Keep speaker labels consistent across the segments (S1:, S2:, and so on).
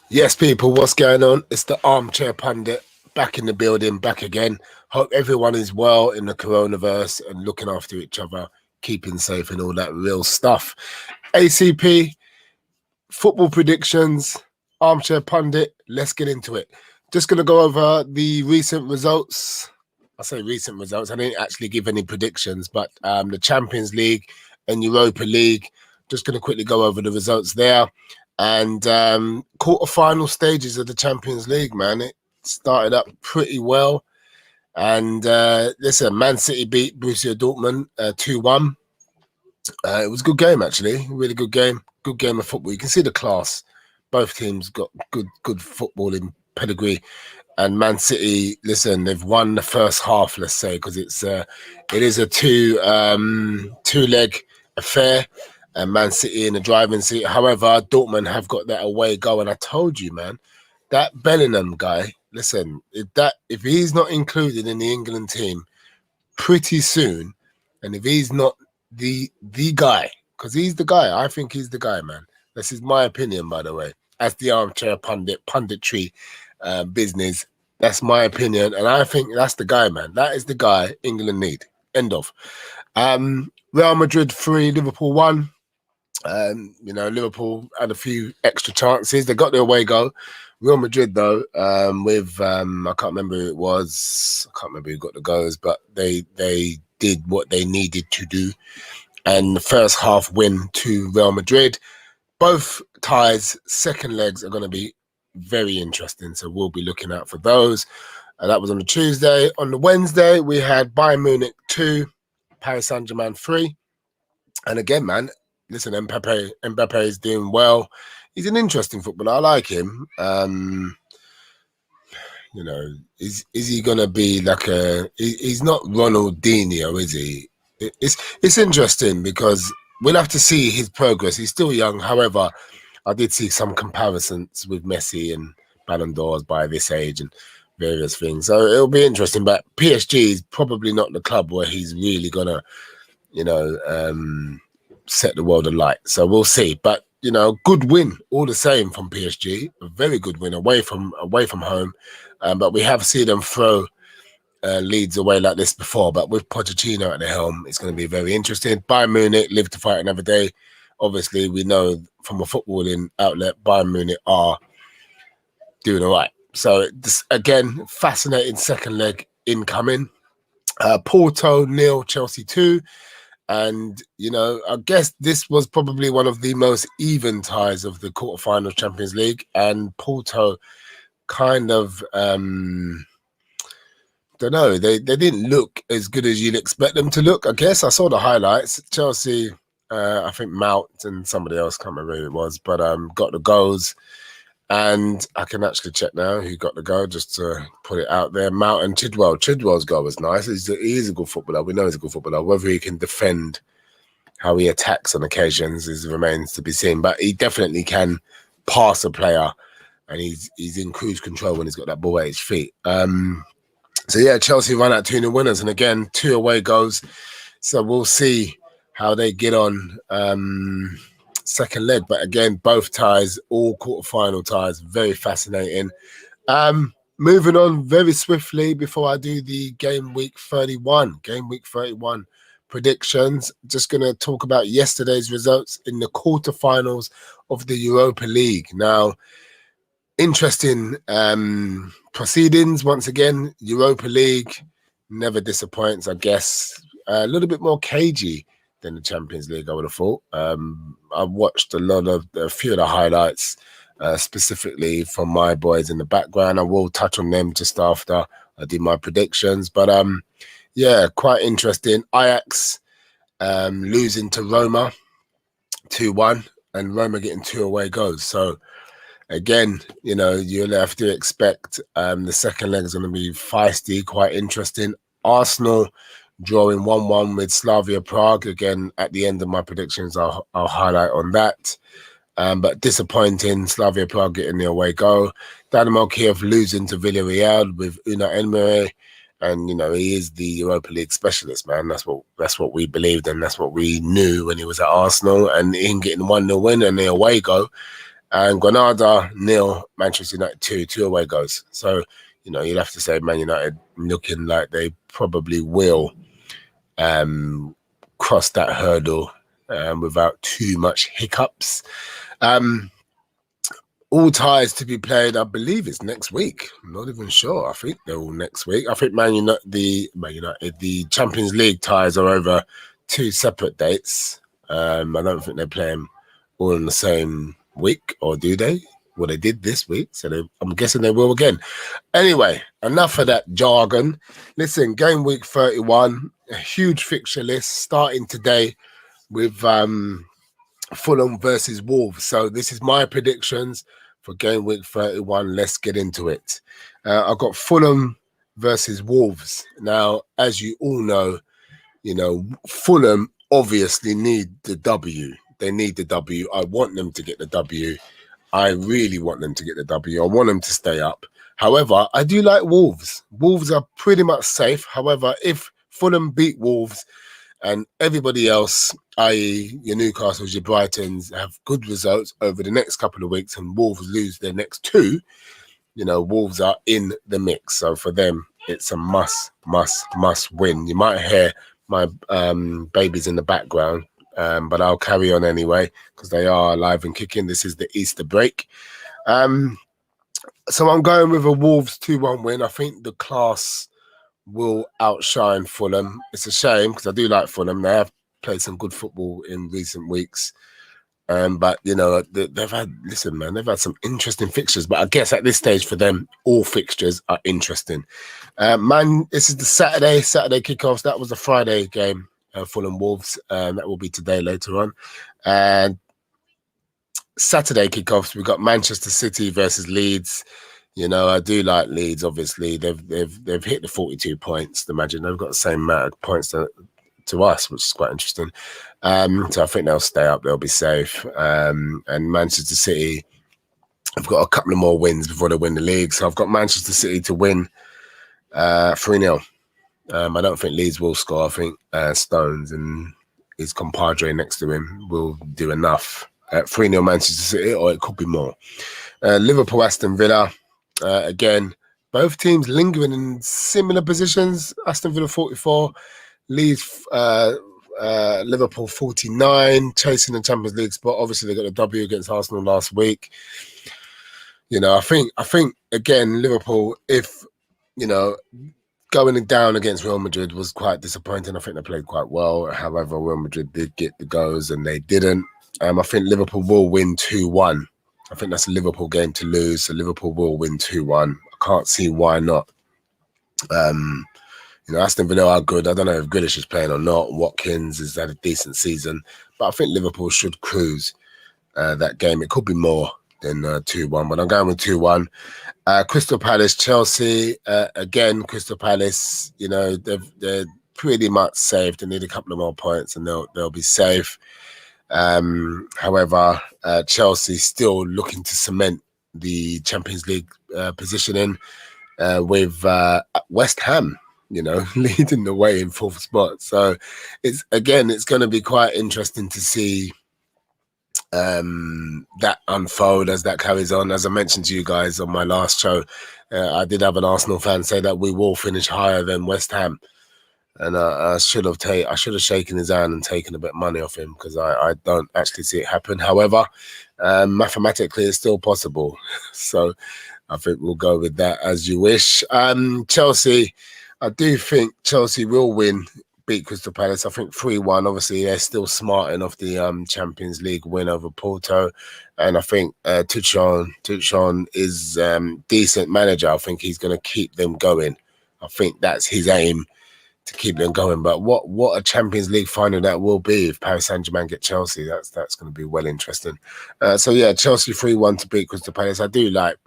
S1: Yes, people, what's going on? It's the Armchair Pundit back in the building, back again. Hope everyone is well in the coronavirus and looking after each other, keeping safe and all that real stuff. ACP, football predictions, Armchair Pundit, let's get into it. Just going to go over the recent results. I say recent results, I didn't actually give any predictions, but the Champions League and Europa League, just going to quickly go over the results there. And quarterfinal stages of the Champions League, man, it started up pretty well. And listen, Man City beat Borussia Dortmund 2-1. It was a good game, actually. Really good game. Good game of football. You can see the class. Both teams got good footballing pedigree. And Man City, listen, they've won the first half, let's say, because it is a two-leg affair. And Man City in the driving seat. However, Dortmund have got that away goal. And I told you, man, that Bellingham guy, listen, if he's not included in the England team pretty soon, and if he's not the guy, because he's the guy, I think he's the guy, man. This is my opinion, by the way. As the Armchair Punditry business, that's my opinion. And I think that's the guy, man. That is the guy England need. End of. Real Madrid 3, Liverpool 1. Liverpool had a few extra chances. They got their away goal. Real Madrid, though, with I can't remember who it was. I can't remember who got the goals, but they did what they needed to do. And the first half win to Real Madrid. Both ties, second legs are going to be very interesting. So we'll be looking out for those. That was on the Tuesday. On the Wednesday, we had Bayern Munich 2, Paris Saint-Germain 3. And again, man, listen, Mbappe is doing well. He's an interesting footballer. I like him. Is he gonna be like he's not Ronaldinho, is he? It's interesting because we'll have to see his progress. He's still young. However, I did see some comparisons with Messi and Ballon d'Ors by this age and various things. So it'll be interesting. But PSG is probably not the club where he's really gonna, set the world alight. So we'll see. But good win all the same from PSG. A very good win away from home. But we have seen them throw leads away like this before. But with Pochettino at the helm, it's going to be very interesting. Bayern Munich live to fight another day. Obviously, we know from a footballing outlet, Bayern Munich are doing all right. So this, again, fascinating second leg incoming. Porto 0, Chelsea 2. And, I guess this was probably one of the most even ties of the quarterfinal Champions League. And Porto kind of, don't know, they didn't look as good as you'd expect them to look. I guess I saw the highlights. Chelsea, I think Mount and somebody else, can't remember who it was, but got the goals. And I can actually check now who got the goal, just to put it out there. Mount and Chidwell. Chidwell's goal was nice. He is a good footballer. We know he's a good footballer. Whether he can defend how he attacks on occasions remains to be seen. But he definitely can pass a player, and he's in cruise control when he's got that ball at his feet. So yeah, Chelsea run out 2-0 winners, and again 2 away goals. So we'll see how they get on. Second leg, but again, both ties, all quarterfinal ties, very fascinating. Moving on very swiftly before I do the Game Week 31 predictions. Just going to talk about yesterday's results in the quarterfinals of the Europa League. Now, interesting proceedings once again. Europa League never disappoints, I guess. A little bit more cagey than the Champions League, I would have thought. I watched a few of the highlights, specifically from my boys in the background. I will touch on them just after I do my predictions. But quite interesting. Ajax losing to Roma 2-1, and Roma getting 2 away goals. So again, you'll have to expect the second leg is going to be feisty, quite interesting. Arsenal drawing 1-1 with Slavia Prague. Again, at the end of my predictions, I'll highlight on that. But disappointing, Slavia Prague getting the away goal. Dynamo Kiev losing to Villarreal with Unai Emery. And, he is the Europa League specialist, man. That's what we believed, and that's what we knew when he was at Arsenal. And him getting 1-0 win and the away goal. and Granada 0, Manchester United 2 away goes. So, you'll have to say Man United looking like they probably will cross that hurdle without too much hiccups. All ties to be played, I believe it's next week. I'm not even sure. I think they're all next week. I think the Champions League ties are over 2 separate dates. I don't think they're playing all in the same week, or do they? Well, they did this week, so I'm guessing they will again. Anyway, enough of that jargon. Listen, game week 31, a huge fixture list starting today with Fulham versus Wolves. So this is my predictions for game week 31. Let's get into it. I've got Fulham versus Wolves. Now, as you all know, Fulham obviously need the W. They need the W. I want them to get the W. I really want them to get the W. I want them to stay up. However, I do like Wolves. Wolves are pretty much safe. However, if Fulham beat Wolves and everybody else, i.e. your Newcastles, your Brightons, have good results over the next couple of weeks and Wolves lose their next 2, Wolves are in the mix. So for them, it's a must win. You might hear my babies in the background, but I'll carry on anyway because they are alive and kicking. This is the Easter break. So I'm going with a Wolves 2-1 win. I think the class will outshine Fulham. It's a shame because I do like Fulham. They have played some good football in recent weeks. But, they've had some interesting fixtures. But I guess at this stage for them, all fixtures are interesting. This is the Saturday kickoffs. That was the Friday game, Fulham Wolves. That will be today later on. And Saturday kickoffs, we've got Manchester City versus Leeds. I do like Leeds. Obviously, they've hit the 42 points. Imagine they've got the same amount of points to us, which is quite interesting. So I think they'll stay up. They'll be safe. And Manchester City, I've got a couple of more wins before they win the league. So I've got Manchester City to win 3-0. I don't think Leeds will score. I think Stones and his compadre next to him will do enough. 3-0 Manchester City, or it could be more. Liverpool, Aston Villa. Again, both teams lingering in similar positions. Aston Villa 44, Leeds, Liverpool 49, chasing the Champions League spot. Obviously, they got a W against Arsenal last week. I think again, Liverpool, if going down against Real Madrid was quite disappointing. I think they played quite well. However, Real Madrid did get the goals and they didn't. I think Liverpool will win 2-1. I think that's a Liverpool game to lose, so Liverpool will win 2-1. I can't see why not. Aston Villa are good. I don't know if Grealish is playing or not. Watkins has had a decent season, but I think Liverpool should cruise that game. It could be more than 2-1, but I'm going with 2-1. Crystal Palace, Chelsea. Again, Crystal Palace, they're pretty much safe. They need a couple of more points and they'll be safe. However, Chelsea still looking to cement the Champions League positioning with West Ham, leading the way in 4th spot. So it's going to be quite interesting to see that unfold as that carries on. As I mentioned to you guys on my last show, I did have an Arsenal fan say that we will finish higher than West Ham. And I should have shaken his hand and taken a bit of money off him because I don't actually see it happen. However, mathematically, it's still possible. So I think we'll go with that as you wish. Chelsea, I do think Chelsea will beat Crystal Palace. I think 3-1. Obviously, they're still smarting off the Champions League win over Porto. And I think Tuchel is decent manager. I think he's going to keep them going. I think that's his aim, to keep them going. But what a Champions League final that will be if Paris Saint-Germain get Chelsea. That's going to be well interesting. So yeah, Chelsea 3-1 to beat Crystal Palace. I do like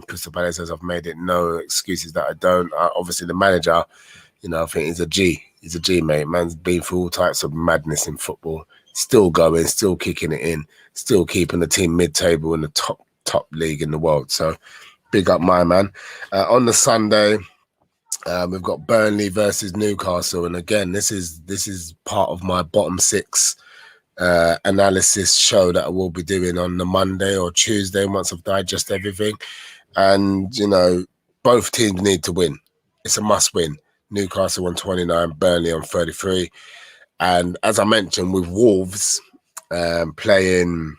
S1: Crystal Palace, as I've made it no excuses that I don't. Obviously the manager, I think he's a G. He's a G, mate. Man's been through all types of madness in football. Still going, still kicking it in, still keeping the team mid-table in the top league in the world. So big up my man. On the Sunday, we've got Burnley versus Newcastle, and again, this is part of my bottom 6 analysis show that I will be doing on the Monday or Tuesday once I've digested everything. And, you know, both teams need to win. It's a must win. Newcastle on 29, Burnley on 33. And as I mentioned, with Wolves playing,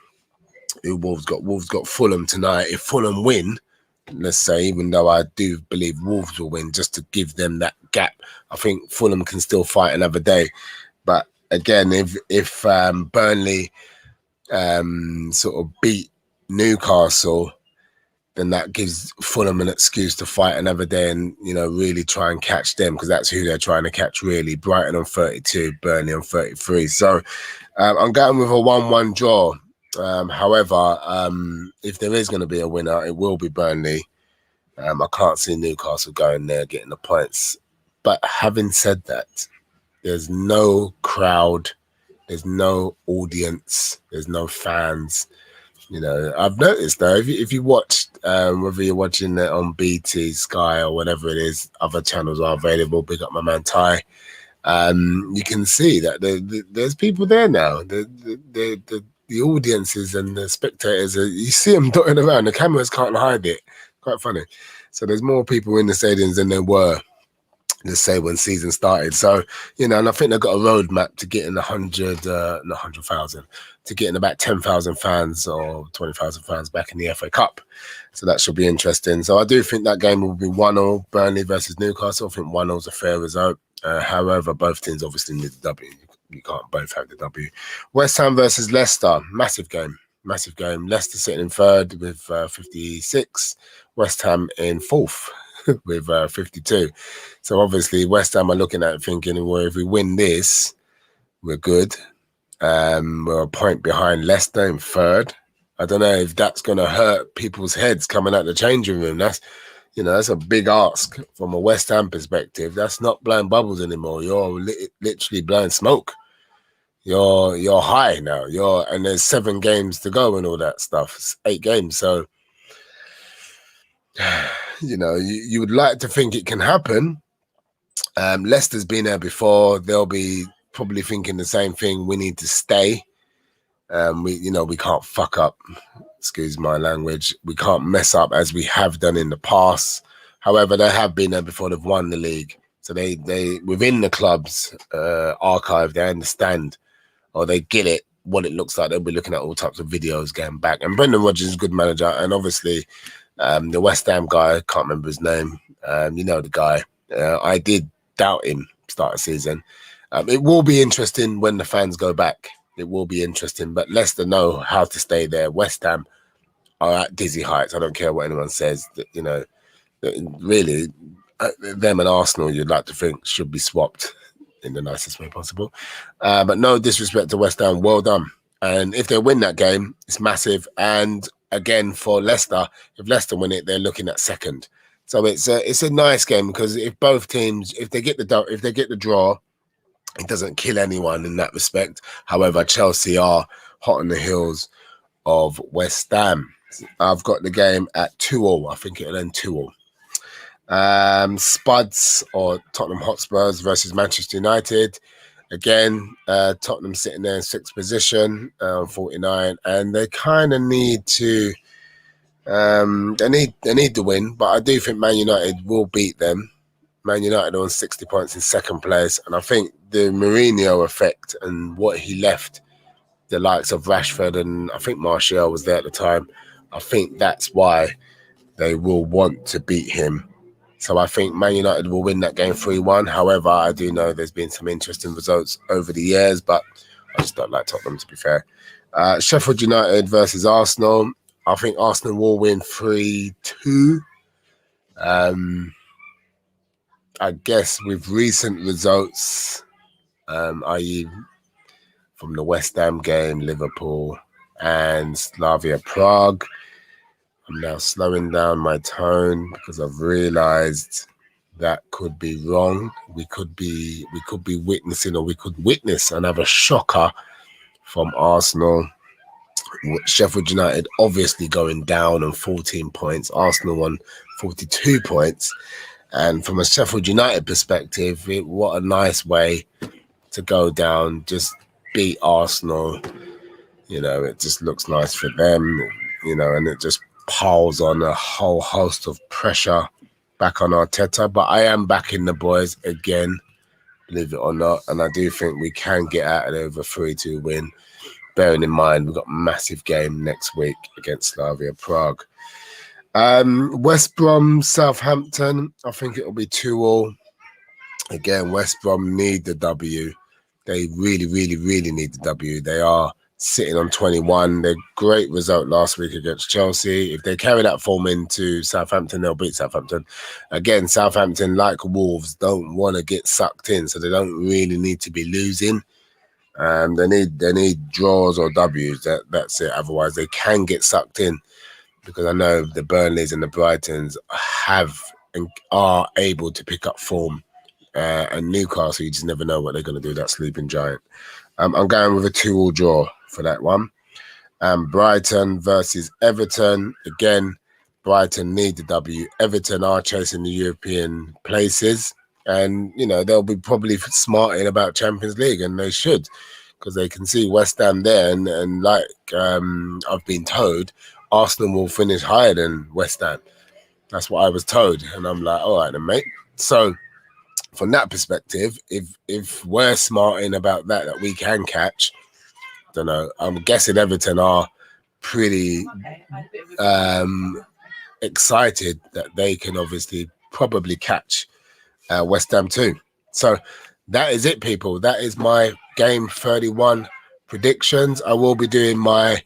S1: Wolves got Fulham tonight. If Fulham win, let's say, even though I do believe Wolves will win, just to give them that gap, I think Fulham can still fight another day. But again, if Burnley sort of beat Newcastle, then that gives Fulham an excuse to fight another day and, you know, really try and catch them, because that's who they're trying to catch, really. Brighton on 32, Burnley on 33. So I'm going with a 1-1 draw. However, if there is going to be a winner, it will be Burnley. I can't see Newcastle going there, getting the points. But having said that, there's no crowd, there's no audience, there's no fans. You know, I've noticed though, if you watch, whether you're watching it on BT, Sky, or whatever it is, other channels are available. Big up my man Ty. You can see that there's people there now. The audiences and the spectators, you see them dotting around. The cameras can't hide it. Quite funny. So there's more people in the stadiums than there were, let's say, when season started. So, you know, and I think they've got a roadmap to getting 100,000, to getting about 10,000 fans or 20,000 fans back in the FA Cup. So that should be interesting. So I do think that game will be 1-0, Burnley versus Newcastle. I think 1-0 is a fair result. However, both teams obviously need the W. You can't both have the W. West Ham versus Leicester, massive game. Leicester sitting in third with 56. West Ham in fourth with 52. So obviously West Ham are looking at it thinking, well, if we win this, we're good. We're a point behind Leicester in third. I don't know if that's going to hurt people's heads coming out the changing room. That's a big ask from a West Ham perspective. That's not blowing bubbles anymore. You're literally blowing smoke. You're high now. And there's 7 games to go and all that stuff. It's 8 games. So, you know, you would like to think it can happen. Leicester's been there before. They'll be probably thinking the same thing. We need to stay. We can't fuck up. Excuse my language. We can't mess up as we have done in the past. However, they have been there before. They've won the league. So they within the club's archive, they understand, or they get it, what it looks like. They'll be looking at all types of videos going back. And Brendan Rodgers is a good manager. And obviously, the West Ham guy, can't remember his name. You know the guy. I did doubt him start of season. It will be interesting when the fans go back. It will be interesting. But Leicester know how to stay there. West Ham are at dizzy heights. I don't care what anyone says. You know, really, them and Arsenal, you'd like to think, should be swapped in the nicest way possible. But no disrespect to West Ham. Well done. And if they win that game, it's massive. And again, for Leicester, if Leicester win it, they're looking at second. So it's a nice game, because if both teams, if they get the draw, it doesn't kill anyone in that respect. However, Chelsea are hot on the heels of West Ham. I've got the game at 2-2. I think it'll end 2-2. Spuds or Tottenham Hotspurs versus Manchester United. Again, Tottenham sitting there in 6th position, 49, and they kind of need to. They need to win, but I do think Man United will beat them. Man United are on 60 points in 2nd place, and I think the Mourinho effect and what he left the likes of Rashford, and I think Martial was there at the time. I think that's why they will want to beat him. So I think Man United will win that game 3-1. However, I do know there's been some interesting results over the years, but I just don't like Tottenham, to be fair. Sheffield United versus Arsenal. I think Arsenal will win 3-2. I guess with recent results, i.e. from the West Ham game, Liverpool and Slavia Prague, I'm now slowing down my tone because I've realised that could be wrong. We could be witnessing, or we could witness another shocker from Arsenal. Sheffield United obviously going down on 14 points. Arsenal on 42 points. And from a Sheffield United perspective, what a nice way to go down. Just beat Arsenal, it just looks nice for them, and it just piles on a whole host of pressure back on Arteta. But I am backing the boys again, believe it or not, and I do think we can get out of there with a 3-2 win. Bearing in mind, we've got a massive game next week against Slavia Prague. West Brom, Southampton, I think it'll be 2-2. Again, West Brom need the W. They really, really, really need the W. They are sitting on 21. They're great result last week against Chelsea. If they carry that form into Southampton, they'll beat Southampton. Again, Southampton, like Wolves, don't want to get sucked in, so they don't really need to be losing. They need draws or W's. That's it. Otherwise, they can get sucked in, because I know the Burnleys and the Brightons have and are able to pick up form. And Newcastle, you just never know what they're going to do, that sleeping giant. I'm going with a 2-2 draw for that one. Brighton versus Everton. Again, Brighton need the W. Everton are chasing the European places. And, they'll be probably smarting about Champions League, and they should, because they can see West Ham there. And like I've been told, Arsenal will finish higher than West Ham. That's what I was told. And I'm like, all right then, mate. So from that perspective, if we're smarting about that we can catch, I don't know. I'm guessing Everton are pretty excited that they can obviously probably catch West Ham too. So that is it, people. That is my game 31 predictions. I will be doing my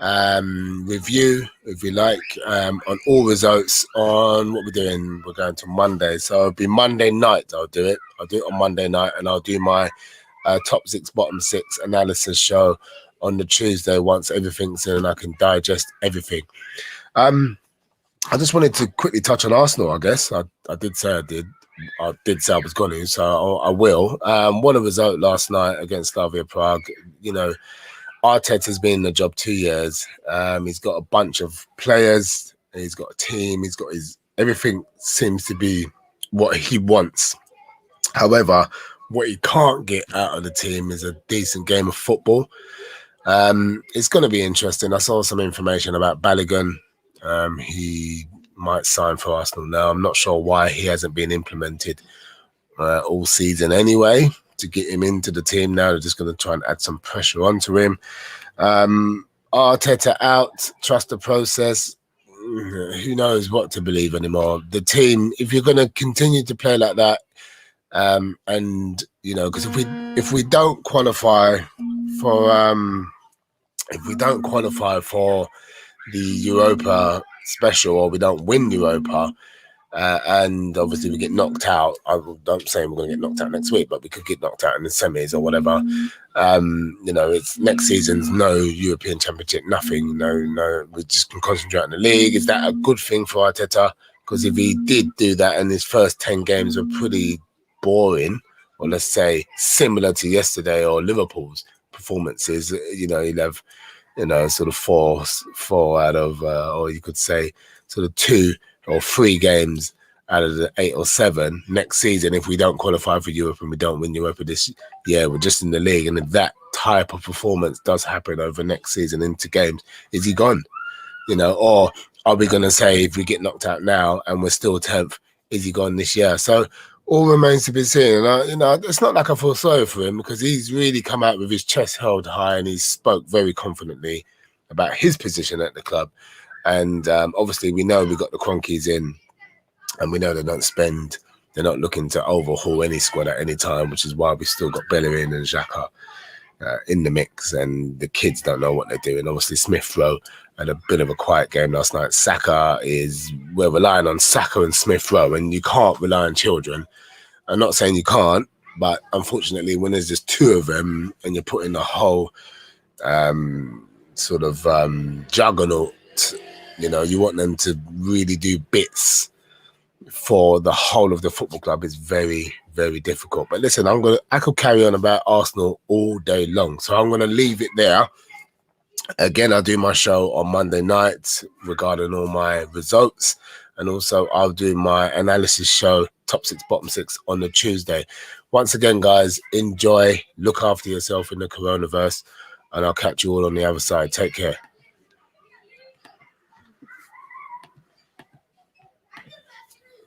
S1: review, if you like, on all results on what we're doing. We're going to Monday, so it'll be Monday night. I'll do it on Monday night, and I'll do my top 6, bottom 6 analysis show on the Tuesday once everything's in and I can digest everything. I just wanted to quickly touch on Arsenal. I guess I did say I was going to, so I will. Won a result last night against Slavia Prague. Arteta's been in the job 2 years. He's got a bunch of players. He's got a team. He's got everything seems to be what he wants. However, what he can't get out of the team is a decent game of football. It's going to be interesting. I saw some information about Balogun. He might sign for Arsenal now. I'm not sure why he hasn't been implemented all season anyway. To get him into the team now, they're just going to try and add some pressure onto him. Arteta out, trust the process. Who knows what to believe anymore? The team, if you're going to continue to play like that, and because if we don't qualify for the Europa special, or we don't win Europa, and obviously we get knocked out. I don't say we're going to get knocked out next week, but we could get knocked out in the semis or whatever. It's next season's no European Championship, nothing. No, we just can concentrate on the league. Is that a good thing for Arteta? Because if he did do that and his first 10 games were pretty boring, or let's say similar to yesterday or Liverpool's performances, he'll have, sort of four out of, or you could say sort of 2 or 3 games out of the 8 or 7 next season. If we don't qualify for Europe and we don't win Europa this year, we're just in the league. And if that type of performance does happen over next season into games, is he gone? Or are we going to say if we get knocked out now and we're still 10th, is he gone this year? So all remains to be seen. And it's not like I feel sorry for him, because he's really come out with his chest held high and he spoke very confidently about his position at the club. And obviously we know we got the Cronkies in, and we know they're not looking to overhaul any squad at any time, which is why we still got Bellerin and Xhaka in the mix, and the kids don't know what they're doing. Obviously Smith Rowe had a bit of a quiet game last night. We're relying on Saka and Smith Rowe, and you can't rely on children. I'm not saying you can't, but unfortunately when there's just 2 of them and you're putting the whole juggernaut, you want them to really do bits for the whole of the football club, is very, very difficult. But listen, I could carry on about Arsenal all day long, so I'm going to leave it there. Again, I'll do my show on Monday night regarding all my results, and also I'll do my analysis show, top 6, bottom 6, on the Tuesday. Once again, guys, enjoy, look after yourself in the coronavirus, and I'll catch you all on the other side. Take care.